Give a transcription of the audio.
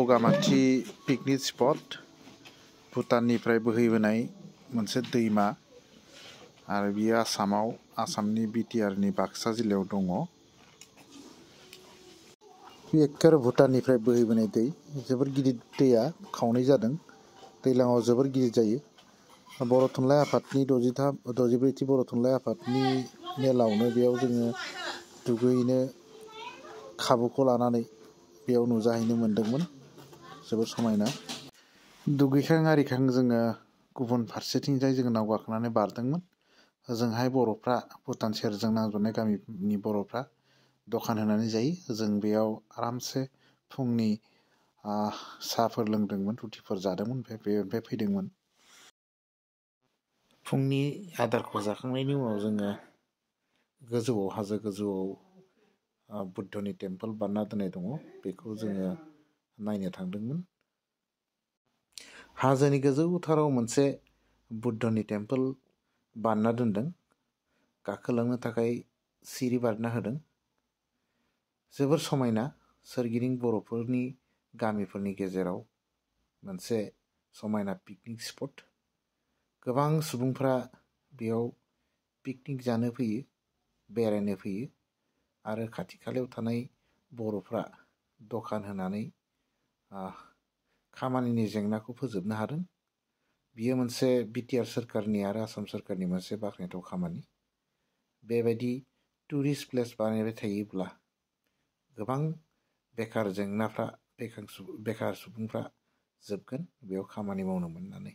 बगामाथि picnic spot भुटाननिफ्राय बोहैबोनाय मोनसे दैमा आरो बियो आसामनि बिटिआरनि बाक्सा जिल्लायाव दङ। बे एखेबारे भुटाननिफ्राय बोहैबोनाय दै जोबोर गिदिर दैया खावनै जादों। दैज्लाङाव जोबोर गिदिर जायो। बर' थुनलाइ आफादनि 64थि बर' थुनलाइ आफादनि मेलावनो बेयाव जोङो दुगैनो खाबुखौ लानानै बेयाव नुजाहैनो मोन्दोंमोन। जोबोर समायना। दुगैखां आरिखां जोङो गुबुन फारसेथिंजाय जोङो नाव गाखोनानै बारदोंमोन। ओजोंहाय बर'फ्रा भुटान सेरजों नांजाबनाय गामिनि बर'फ्रा दखान होनानै जायो। जों बेयाव आरामसे फुंनि साहाफोर लोंदोंमोन, रुटिफोर जादोंमोन, ओमफ्राय फैदोंमोन। फुंनि आदारखौ जाखांनायनि उनाव जोङो गोजौआव हाजो गोजौआव बुद्धनि टेम्पोल बानायना दोननाय दङ, बेखौ जोङो नायनो थांदोंमोन। हाजोनि गोजौथाराव मोनसे बुद्धनि टेम्पोल बानायना दोनदों, गाखोलांनो थाखाय सिरि बानायना होदों। जोबोर समायना, सोरगिदिं बर'फोरनि गामिफोरनि गेजेराव मोनसे समायना पिकनिक स्पट। गोबां सुबुंफ्रा बेयाव पिकनिक जानो फैयो, बेरायनो फैयो आरो खाथि खालायाव थानाय बर'फ्रा दखान होनानै खामानिनि जेंनाखौ फोजोबनो हादों। बियो मोनसे बिटिआर सोरखारनि आरो आसाम सोरखारनि मोनसे बाख्नायथाव खामानि। बेबायदि टुरिस्ट प्लेस बानायबाय थायोब्ला गोबां बेखार सुबुंफ्रा जोबगोन बेयाव खामानि मावनो मोननानै।